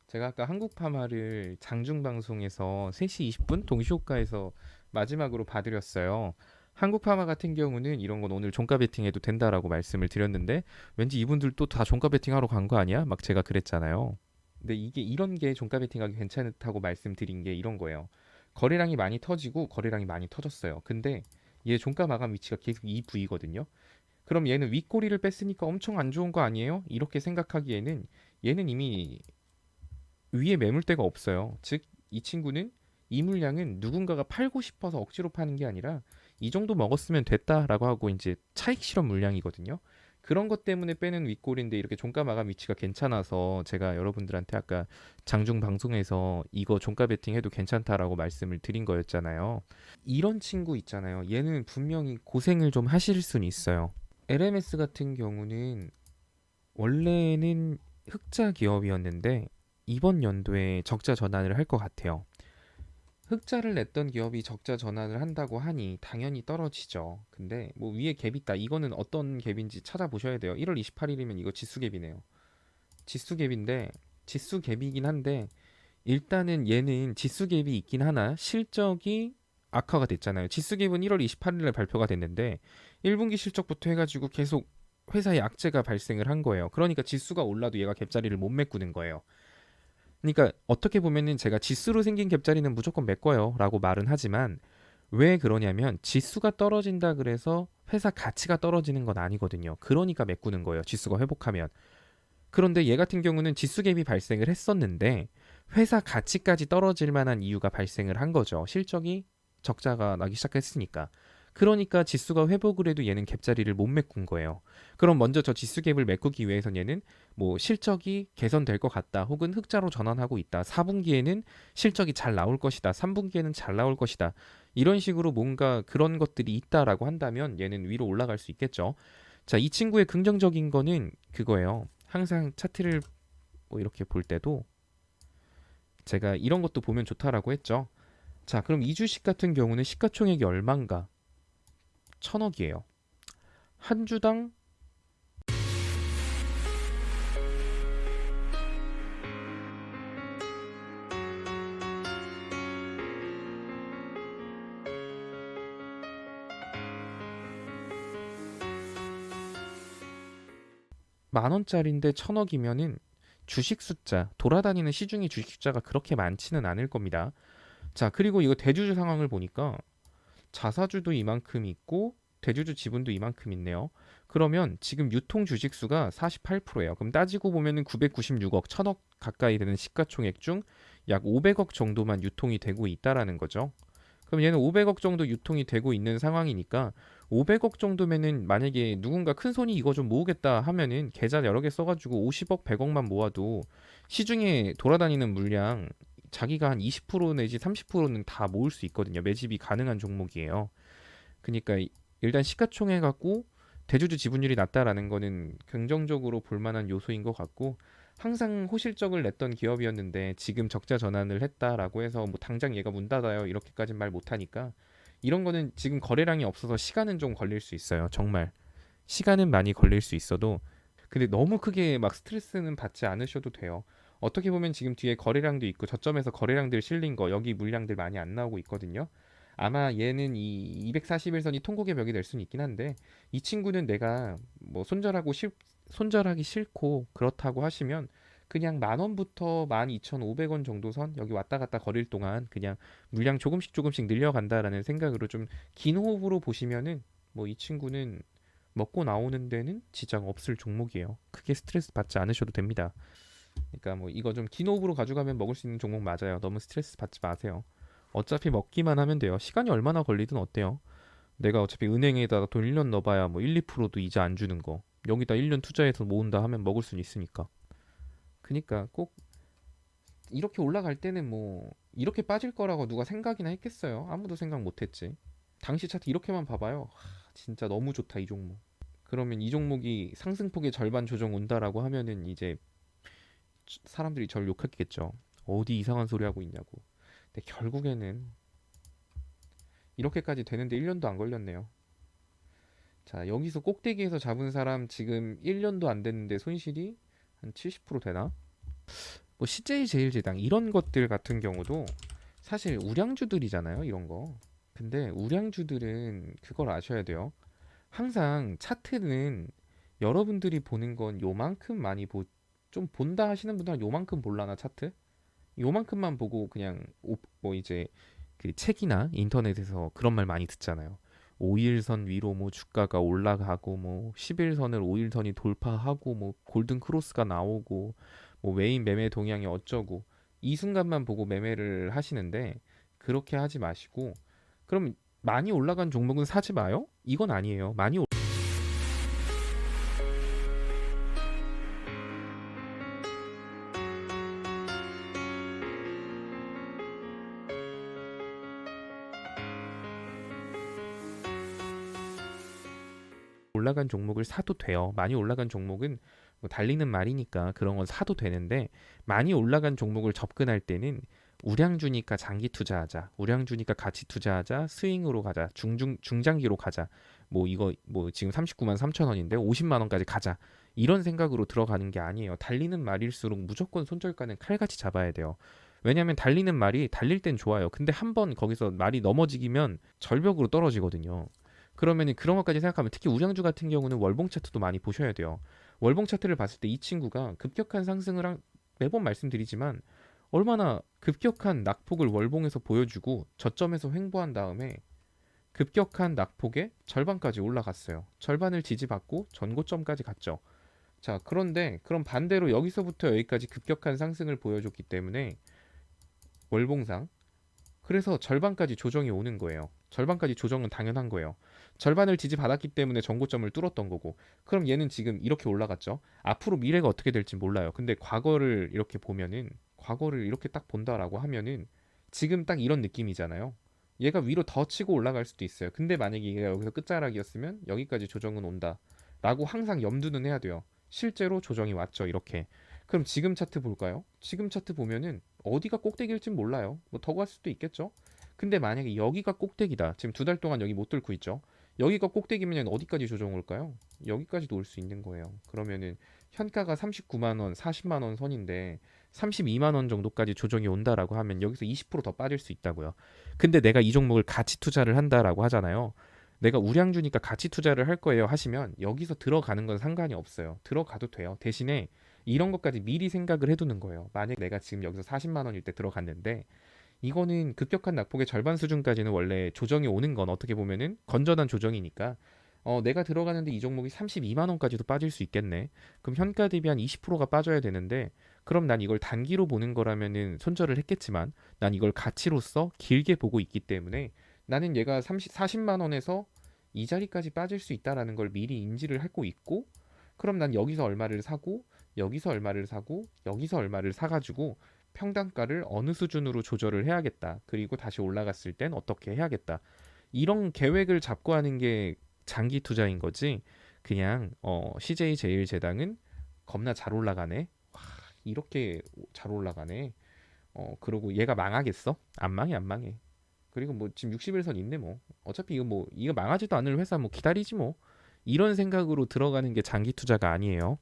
제가 아까 한국파마를 장중방송에서 3시 20분 동시호가에서 마지막으로 봐드렸어요. 한국파마 같은 경우는 이런 건 오늘 종가 베팅해도 된다라고 말씀을 드렸는데 왠지 이분들도 다 종가 베팅하러 간 거 아니야? 막 제가 그랬잖아요. 근데 이게 이런 게 종가 베팅하기 괜찮다고 말씀드린 게 이런 거예요. 거래량이 많이 터지고 거래량이 많이 터졌어요. 근데 얘 종가 마감 위치가 계속 이 부위거든요. 그럼 얘는 윗꼬리를 뺐으니까 엄청 안 좋은 거 아니에요? 이렇게 생각하기에는 얘는 이미 위에 매물대가 없어요. 즉, 이 친구는 이 물량은 누군가가 팔고 싶어서 억지로 파는 게 아니라 이 정도 먹었으면 됐다라고 하고 이제 차익 실현 물량이거든요. 그런 것 때문에 빼는 윗골인데 이렇게 종가 마감 위치가 괜찮아서 제가 여러분들한테 아까 장중 방송에서 이거 종가 베팅 해도 괜찮다라고 말씀을 드린 거였잖아요. 이런 친구 있잖아요. 얘는 분명히 고생을 좀 하실 수는 있어요. LMS 같은 경우는 원래는 흑자 기업이었는데 이번 연도에 적자 전환을 할 것 같아요. 흑자를 냈던 기업이 적자 전환을 한다고 하니 당연히 떨어지죠. 근데 뭐 위에 갭 있다. 이거는 어떤 갭인지 찾아보셔야 돼요. 1월 28일이면 이거 지수 갭이네요. 지수 갭인데 지수 갭이긴 한데 일단은 얘는 지수 갭이 있긴 하나 실적이 악화가 됐잖아요. 지수 갭은 1월 28일에 발표가 됐는데 1분기 실적부터 해가지고 계속 회사에 악재가 발생을 한 거예요. 그러니까 지수가 올라도 얘가 갭자리를 못 메꾸는 거예요. 그러니까 어떻게 보면은 제가 지수로 생긴 갭자리는 무조건 메꿔요 라고 말은 하지만 왜 그러냐면 지수가 떨어진다 그래서 회사 가치가 떨어지는 건 아니거든요. 그러니까 메꾸는 거예요. 지수가 회복하면. 그런데 얘 같은 경우는 지수 갭이 발생을 했었는데 회사 가치까지 떨어질 만한 이유가 발생을 한 거죠. 실적이 적자가 나기 시작했으니까. 그러니까 지수가 회복을 해도 얘는 갭자리를 못 메꾼 거예요. 그럼 먼저 저 지수 갭을 메꾸기 위해선 얘는 뭐 실적이 개선될 것 같다. 혹은 흑자로 전환하고 있다. 4분기에는 실적이 잘 나올 것이다. 3분기에는 잘 나올 것이다. 이런 식으로 뭔가 그런 것들이 있다라고 한다면 얘는 위로 올라갈 수 있겠죠. 자, 이 친구의 긍정적인 거는 그거예요. 항상 차트를 뭐 이렇게 볼 때도 제가 이런 것도 보면 좋다라고 했죠. 자, 그럼 이 주식 같은 경우는 시가총액이 얼마인가? 1,000억이에요. 한 주당 10,000원짜리인데 1,000억이면은 주식 숫자, 돌아다니는 시중의 주식 숫자가 그렇게 많지는 않을 겁니다. 자, 그리고 이거 대주주 상황을 보니까 자사주도 이만큼 있고 대주주 지분도 이만큼 있네요. 그러면 지금 유통 주식수가 48%예요. 그럼 따지고 보면은 996억, 1,000억 가까이 되는 시가총액 중 약 500억 정도만 유통이 되고 있다라는 거죠. 그럼 얘는 500억 정도 유통이 되고 있는 상황이니까 500억 정도면은 만약에 누군가 큰 손이 이거 좀 모으겠다 하면은 계좌 여러 개 써가지고 50억, 100억만 모아도 시중에 돌아다니는 물량 자기가 한 20% 내지 30%는 다 모을 수 있거든요. 매집이 가능한 종목이에요. 그러니까 일단 시가총액 갖고 대주주 지분율이 낮다라는 거는 긍정적으로 볼 만한 요소인 것 같고 항상 호실적을 냈던 기업이었는데 지금 적자 전환을 했다라고 해서 뭐 당장 얘가 문 닫아요 이렇게까지는 말 못하니까 이런 거는 지금 거래량이 없어서 시간은 좀 걸릴 수 있어요. 정말 시간은 많이 걸릴 수 있어도 근데 너무 크게 막 스트레스는 받지 않으셔도 돼요. 어떻게 보면 지금 뒤에 거래량도 있고 저점에서 거래량들 실린 거 여기 물량들 많이 안 나오고 있거든요. 아마 얘는 이 241선이 통곡의 벽이 될 수는 있긴 한데 이 친구는 내가 뭐 손절하기 싫고 그렇다고 하시면 그냥 10,000원부터 12,500원 정도 선 여기 왔다 갔다 거릴 동안 그냥 물량 조금씩 조금씩 늘려간다라는 생각으로 좀 긴 호흡으로 보시면은 뭐 이 친구는 먹고 나오는 데는 지장 없을 종목이에요. 크게 스트레스 받지 않으셔도 됩니다. 그러니까 뭐 이거 좀 긴 호흡으로 가져가면 먹을 수 있는 종목 맞아요. 너무 스트레스 받지 마세요. 어차피 먹기만 하면 돼요. 시간이 얼마나 걸리든 어때요? 내가 어차피 은행에다가 돈 1년 넣어봐야 뭐 1, 2%도 이자 안 주는 거. 여기다 1년 투자해서 모은다 하면 먹을 수는 있으니까. 그니까 꼭 이렇게 올라갈 때는 뭐 이렇게 빠질 거라고 누가 생각이나 했겠어요? 아무도 생각 못 했지. 당시 차트 이렇게만 봐봐요. 진짜 너무 좋다 이 종목. 그러면 이 종목이 상승폭의 절반 조정 온다라고 하면은 이제 사람들이 저를 욕했겠죠. 어디 이상한 소리 하고 있냐고. 근데 결국에는 이렇게까지 되는데 1년도 안 걸렸네요. 자, 여기서 꼭대기에서 잡은 사람 지금 1년도 안 됐는데 손실이 한 70% 되나? 뭐 CJ제일제당 이런 것들 같은 경우도 사실 우량주들이잖아요, 이런 거. 근데 우량주들은 그걸 아셔야 돼요. 항상 차트는 여러분들이 보는 건 요만큼 많이 좀 본다 하시는 분들은 요만큼 볼라나 차트? 요만큼만 보고 그냥 뭐 이제 그 책이나 인터넷에서 그런 말 많이 듣잖아요. 5일선 위로 뭐 주가가 올라가고 뭐 10일선을 5일선이 돌파하고 뭐 골든 크로스가 나오고 뭐 외인 매매 동향이 어쩌고 이 순간만 보고 매매를 하시는데 그렇게 하지 마시고 그럼 많이 올라간 종목은 사지 마요? 이건 아니에요. 많이 올라간 종목을 사도 돼요. 많이 올라간 종목은 뭐 달리는 말이니까 그런 건 사도 되는데 많이 올라간 종목을 접근할 때는 우량주니까 장기 투자하자. 우량주니까 가치 투자하자. 스윙으로 가자. 중장기로 가자. 뭐 이거 뭐 지금 39만 3천 원인데 50만 원까지 가자. 이런 생각으로 들어가는 게 아니에요. 달리는 말일수록 무조건 손절가는 칼같이 잡아야 돼요. 왜냐하면 달리는 말이 달릴 땐 좋아요. 근데 한번 거기서 말이 넘어지기면 절벽으로 떨어지거든요. 그러면 그런 것까지 생각하면 특히 우량주 같은 경우는 월봉 차트도 많이 보셔야 돼요. 월봉 차트를 봤을 때 이 친구가 급격한 상승을 매번 말씀드리지만 얼마나 급격한 낙폭을 월봉에서 보여주고 저점에서 횡보한 다음에 급격한 낙폭의 절반까지 올라갔어요. 절반을 지지받고 전고점까지 갔죠. 자, 그런데 그럼 반대로 여기서부터 여기까지 급격한 상승을 보여줬기 때문에 월봉상 그래서 절반까지 조정이 오는 거예요. 절반까지 조정은 당연한 거예요. 절반을 지지받았기 때문에 전고점을 뚫었던 거고. 그럼 얘는 지금 이렇게 올라갔죠. 앞으로 미래가 어떻게 될지 몰라요. 근데 과거를 이렇게 보면은 과거를 이렇게 딱 본다라고 하면은 지금 딱 이런 느낌이잖아요. 얘가 위로 더 치고 올라갈 수도 있어요. 근데 만약에 얘가 여기서 끝자락이었으면 여기까지 조정은 온다. 라고 항상 염두는 해야 돼요. 실제로 조정이 왔죠. 이렇게. 그럼 지금 차트 볼까요? 지금 차트 보면은 어디가 꼭대기일진 몰라요. 뭐 더 갈 수도 있겠죠. 근데 만약에 여기가 꼭대기다. 지금 2달 동안 여기 못 뚫고 있죠. 여기가 꼭대기면 어디까지 조정 올까요? 여기까지도 올 수 있는 거예요. 그러면은 현가가 39만 원, 40만 원 선인데 32만 원 정도까지 조정이 온다라고 하면 여기서 20%더 빠질 수 있다고요. 근데 내가 이 종목을 가치 투자를 한다라고 하잖아요. 내가 우량주니까 가치 투자를 할 거예요 하시면 여기서 들어가는 건 상관이 없어요. 들어가도 돼요. 대신에 이런 것까지 미리 생각을 해두는 거예요. 만약 내가 지금 여기서 40만 원일 때 들어갔는데 이거는 급격한 낙폭의 절반 수준까지는 원래 조정이 오는 건 어떻게 보면은 건전한 조정이니까 내가 들어가는데 이 종목이 32만 원까지도 빠질 수 있겠네. 그럼 현가 대비 한 20%가 빠져야 되는데 그럼 난 이걸 단기로 보는 거라면은 손절을 했겠지만 난 이걸 가치로서 길게 보고 있기 때문에 나는 얘가 40만 원에서 이 자리까지 빠질 수 있다라는 걸 미리 인지를 하고 있고 그럼 난 여기서 얼마를 사고 여기서 얼마를 사고 여기서 얼마를 사가지고 평단가를 어느 수준으로 조절을 해야겠다. 그리고 다시 올라갔을 땐 어떻게 해야겠다. 이런 계획을 잡고 하는 게 장기 투자인 거지. 그냥 CJ제일제당은 겁나 잘 올라가네. 와, 이렇게 잘 올라가네. 그러고 얘가 망하겠어? 안 망해, 안 망해. 그리고 뭐 지금 60일선 있네 뭐. 어차피 이거 망하지도 않을 회사 뭐 기다리지 뭐. 이런 생각으로 들어가는 게 장기 투자가 아니에요.